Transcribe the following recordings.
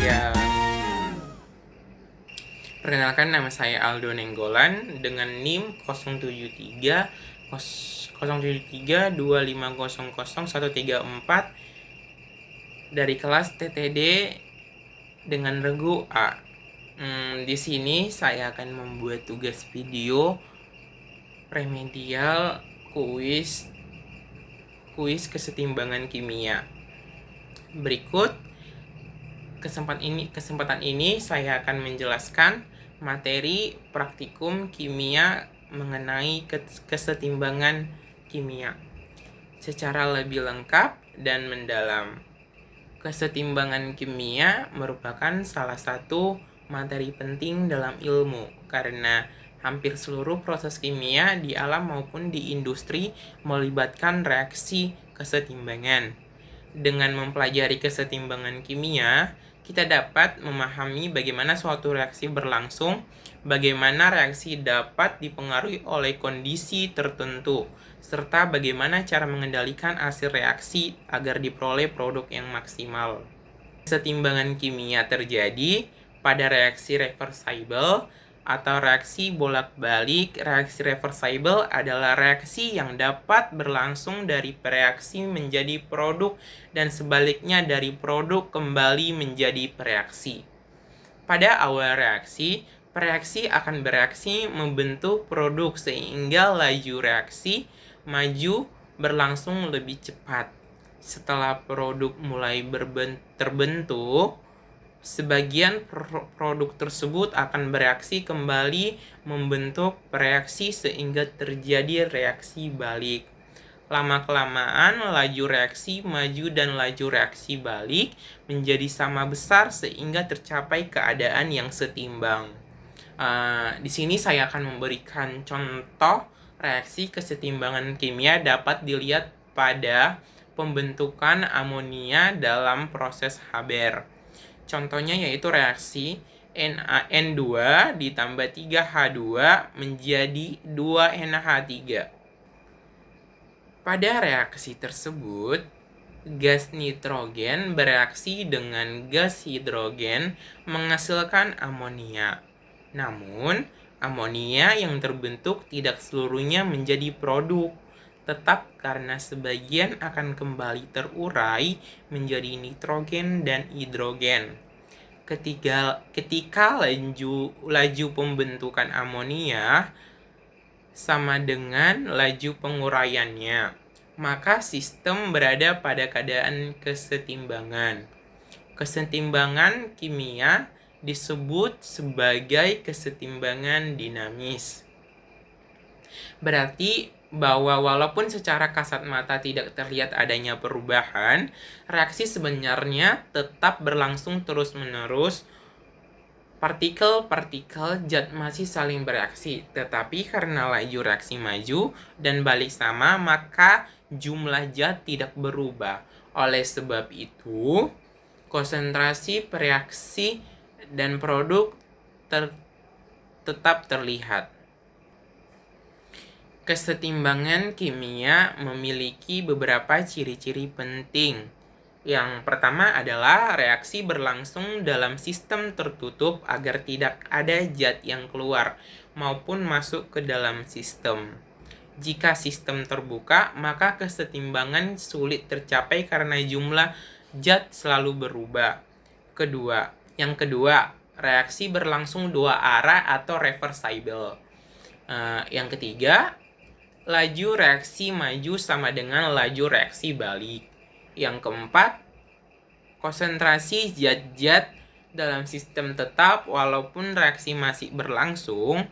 Ya, perkenalkan nama saya Aldo Nenggolan dengan NIM 073 07325000134 dari kelas TTD dengan regu A. Di sini saya akan membuat tugas video remedial kuis kesetimbangan kimia. Berikut kesempatan ini saya akan menjelaskan materi praktikum kimia mengenai kesetimbangan kimia secara lebih lengkap dan mendalam. Kesetimbangan kimia merupakan salah satu materi penting dalam ilmu karena hampir seluruh proses kimia di alam maupun di industri melibatkan reaksi kesetimbangan. Dengan mempelajari kesetimbangan kimia, kita dapat memahami bagaimana suatu reaksi berlangsung, bagaimana reaksi dapat dipengaruhi oleh kondisi tertentu, serta bagaimana cara mengendalikan hasil reaksi agar diperoleh produk yang maksimal. Kesetimbangan kimia terjadi pada reaksi reversible atau reaksi bolak-balik. Reaksi reversible adalah reaksi yang dapat berlangsung dari pereaksi menjadi produk dan sebaliknya dari produk kembali menjadi pereaksi. Pada awal reaksi, pereaksi akan bereaksi membentuk produk sehingga laju reaksi maju berlangsung lebih cepat. Setelah produk mulai terbentuk, sebagian produk tersebut akan bereaksi kembali membentuk reaksi sehingga terjadi reaksi balik. Lama-kelamaan, laju reaksi maju dan laju reaksi balik menjadi sama besar sehingga tercapai keadaan yang setimbang. Di sini saya akan memberikan contoh reaksi kesetimbangan kimia dapat dilihat pada pembentukan amonia dalam proses Haber. Contohnya yaitu reaksi NaN2 ditambah 3H2 menjadi 2NH3. Pada reaksi tersebut, gas nitrogen bereaksi dengan gas hidrogen menghasilkan amonia. Namun, amonia yang terbentuk tidak seluruhnya menjadi produk, tetap karena sebagian akan kembali terurai menjadi nitrogen dan hidrogen. Ketika laju pembentukan amonia sama dengan laju penguraiannya, maka sistem berada pada keadaan kesetimbangan. Kesetimbangan kimia disebut sebagai kesetimbangan dinamis. Berarti bahwa walaupun secara kasat mata tidak terlihat adanya perubahan, reaksi sebenarnya tetap berlangsung terus-menerus. Partikel-partikel zat masih saling bereaksi, tetapi karena laju reaksi maju dan balik sama, maka jumlah zat tidak berubah. Oleh sebab itu, konsentrasi pereaksi dan produk tetap terlihat. Kesetimbangan kimia memiliki beberapa ciri-ciri penting. Yang pertama adalah reaksi berlangsung dalam sistem tertutup agar tidak ada zat yang keluar maupun masuk ke dalam sistem. Jika sistem terbuka, maka kesetimbangan sulit tercapai karena jumlah zat selalu berubah. Yang kedua, reaksi berlangsung dua arah atau reversible. Yang ketiga, laju reaksi maju sama dengan laju reaksi balik. Yang keempat, konsentrasi zat-zat dalam sistem tetap walaupun reaksi masih berlangsung.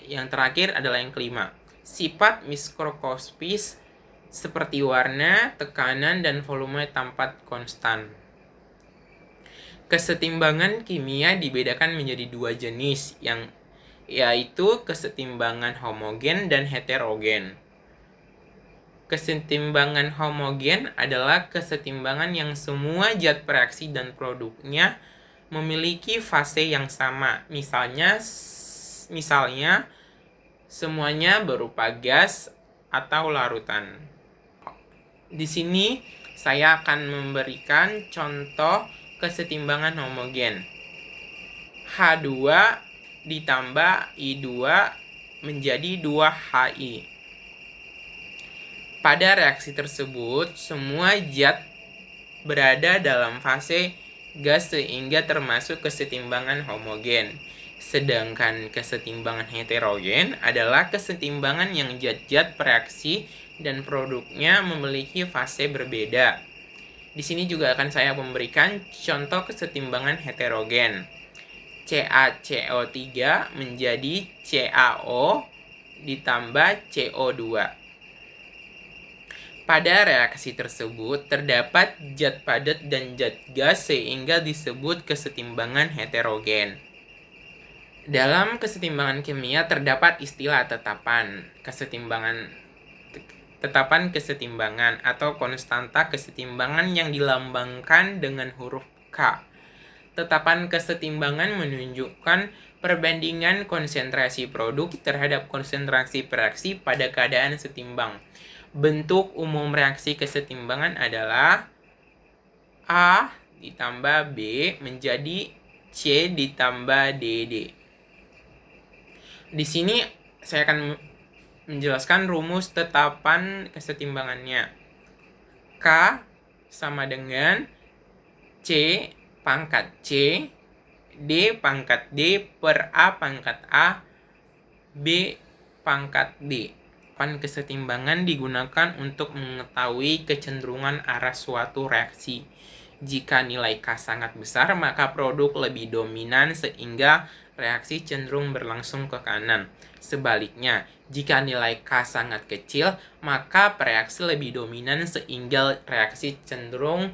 Yang terakhir adalah yang kelima, sifat mikroskopis seperti warna, tekanan, dan volume tampak konstan. Kesetimbangan kimia dibedakan menjadi dua jenis, yaitu kesetimbangan homogen dan heterogen. Kesetimbangan homogen adalah kesetimbangan yang semua zat bereaksi dan produknya memiliki fase yang sama. Misalnya semuanya berupa gas atau larutan. Di sini Saya akan memberikan contoh kesetimbangan homogen. H2 ditambah I2 menjadi 2HI. Pada reaksi tersebut, semua zat berada dalam fase gas sehingga termasuk kesetimbangan homogen. Sedangkan kesetimbangan heterogen adalah kesetimbangan yang zat-zat bereaksi dan produknya memiliki fase berbeda. Di sini juga akan saya memberikan contoh kesetimbangan heterogen. CaCO3 menjadi CaO ditambah CO2. Pada reaksi tersebut terdapat zat padat dan zat gas sehingga disebut kesetimbangan heterogen. Dalam kesetimbangan kimia terdapat istilah tetapan kesetimbangan atau konstanta kesetimbangan yang dilambangkan dengan huruf K. Tetapan kesetimbangan menunjukkan perbandingan konsentrasi produk terhadap konsentrasi reaksi pada keadaan setimbang. Bentuk umum reaksi kesetimbangan adalah A ditambah B menjadi C ditambah DD. Di sini saya akan menjelaskan rumus tetapan kesetimbangannya. K sama dengan C pangkat C, D pangkat D per A pangkat A, B pangkat D. Kesetimbangan digunakan untuk mengetahui kecenderungan arah suatu reaksi. Jika nilai K sangat besar, maka produk lebih dominan sehingga reaksi cenderung berlangsung ke kanan. Sebaliknya, jika nilai K sangat kecil, maka reaksi lebih dominan sehingga reaksi cenderung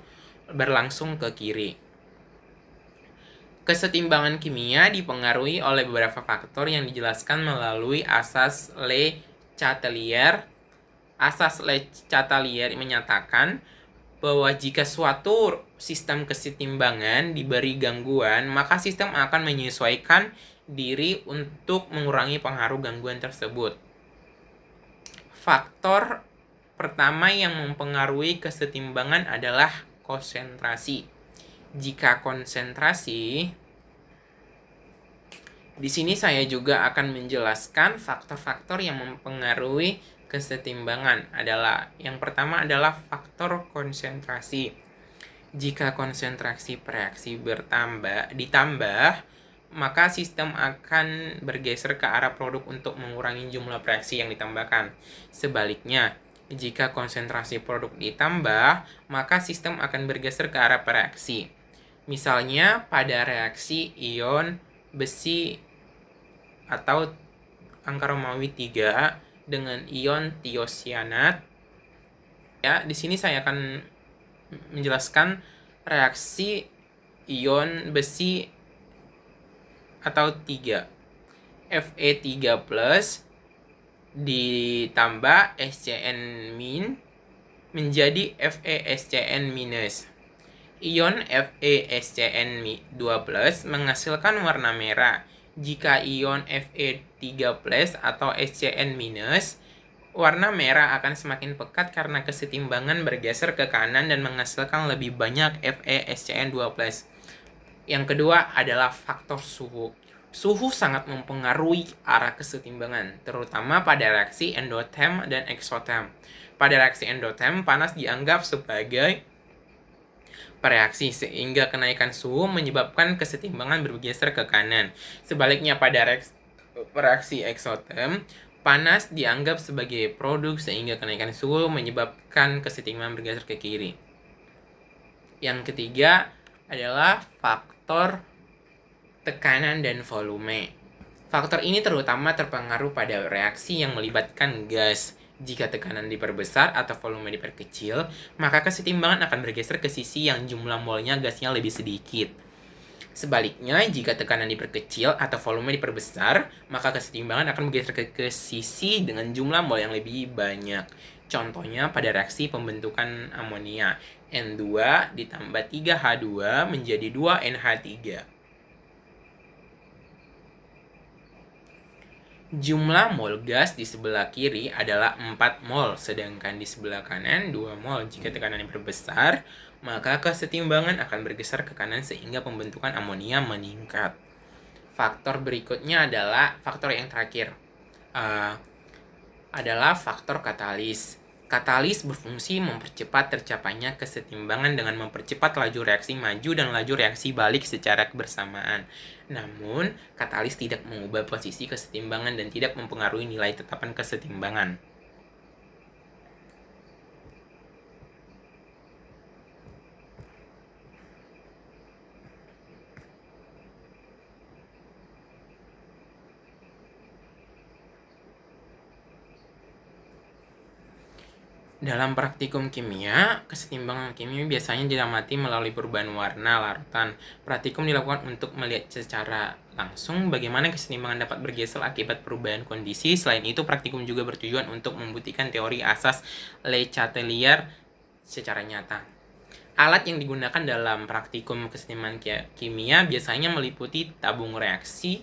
berlangsung ke kiri. Kesetimbangan kimia dipengaruhi oleh beberapa faktor yang dijelaskan melalui asas Le Chatelier. Asas Le Chatelier menyatakan bahwa jika suatu sistem kesetimbangan diberi gangguan, maka sistem akan menyesuaikan diri untuk mengurangi pengaruh gangguan tersebut. Faktor pertama yang mempengaruhi kesetimbangan adalah konsentrasi. Jika konsentrasi, di sini saya juga akan menjelaskan faktor-faktor yang mempengaruhi kesetimbangan adalah yang pertama adalah faktor konsentrasi. Jika konsentrasi reaksi ditambah, maka sistem akan bergeser ke arah produk untuk mengurangi jumlah reaksi yang ditambahkan. Sebaliknya, jika konsentrasi produk ditambah, maka sistem akan bergeser ke arah reaksi. Misalnya pada reaksi ion besi atau angka Romawi 3 dengan ion tiosianat. Ya, di sini saya akan menjelaskan reaksi ion besi atau 3. Fe3+ ditambah SCN- menjadi FeSCN-. Ion FeSCN2+ menghasilkan warna merah. Jika ion Fe3+ atau SCN-, warna merah akan semakin pekat karena kesetimbangan bergeser ke kanan dan menghasilkan lebih banyak FeSCN2+. Yang kedua adalah faktor suhu. Suhu sangat mempengaruhi arah kesetimbangan, terutama pada reaksi endotherm dan exotherm. Pada reaksi endotherm, panas dianggap sebagai reaksi sehingga kenaikan suhu menyebabkan kesetimbangan bergeser ke kanan. Sebaliknya pada reaksi exotherm, panas dianggap sebagai produk sehingga kenaikan suhu menyebabkan kesetimbangan bergeser ke kiri. Yang ketiga adalah faktor tekanan dan volume. Faktor ini terutama terpengaruh pada reaksi yang melibatkan gas. Jika tekanan diperbesar atau volume diperkecil, maka kesetimbangan akan bergeser ke sisi yang jumlah molnya gasnya lebih sedikit. Sebaliknya, jika tekanan diperkecil atau volume diperbesar, maka kesetimbangan akan bergeser ke sisi dengan jumlah mol yang lebih banyak. Contohnya pada reaksi pembentukan amonia, N2 ditambah 3H2 menjadi 2NH3. Jumlah mol gas di sebelah kiri adalah 4 mol, sedangkan di sebelah kanan 2 mol. Jika tekanannya berbesar, maka kesetimbangan akan bergeser ke kanan sehingga pembentukan amonia meningkat. Faktor berikutnya adalah faktor yang terakhir, adalah faktor katalis. Katalis berfungsi mempercepat tercapainya kesetimbangan dengan mempercepat laju reaksi maju dan laju reaksi balik secara bersamaan. Namun, katalis tidak mengubah posisi kesetimbangan dan tidak mempengaruhi nilai tetapan kesetimbangan. Dalam praktikum kimia, kesetimbangan kimia biasanya diamati melalui perubahan warna larutan. Praktikum dilakukan untuk melihat secara langsung bagaimana kesetimbangan dapat bergeser akibat perubahan kondisi. Selain itu, praktikum juga bertujuan untuk membuktikan teori asas Le Chatelier secara nyata. Alat yang digunakan dalam praktikum kesetimbangan kimia biasanya meliputi tabung reaksi,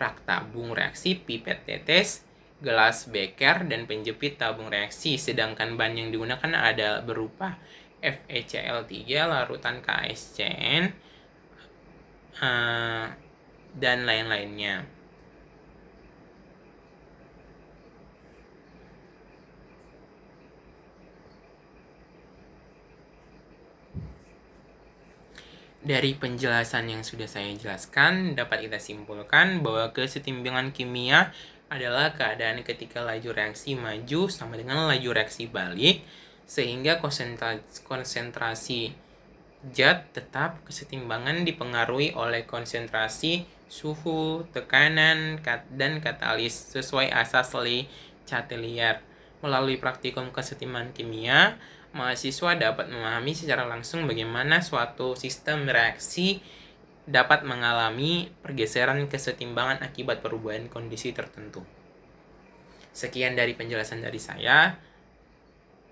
rak tabung reaksi, pipet tetes, gelas beker, dan penjepit tabung reaksi. Sedangkan bahan yang digunakan ada berupa FeCl3, larutan KSCN, dan lain-lainnya. Dari penjelasan yang sudah saya jelaskan, dapat kita simpulkan bahwa kesetimbangan kimia adalah keadaan ketika laju reaksi maju sama dengan laju reaksi balik, sehingga konsentrasi zat tetap. Kesetimbangan dipengaruhi oleh konsentrasi, suhu, tekanan, dan katalis sesuai asas Le Chatelier. Melalui praktikum kesetimbangan kimia, mahasiswa dapat memahami secara langsung bagaimana suatu sistem reaksi dapat mengalami pergeseran kesetimbangan akibat perubahan kondisi tertentu. Sekian dari penjelasan dari saya.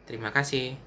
Terima kasih.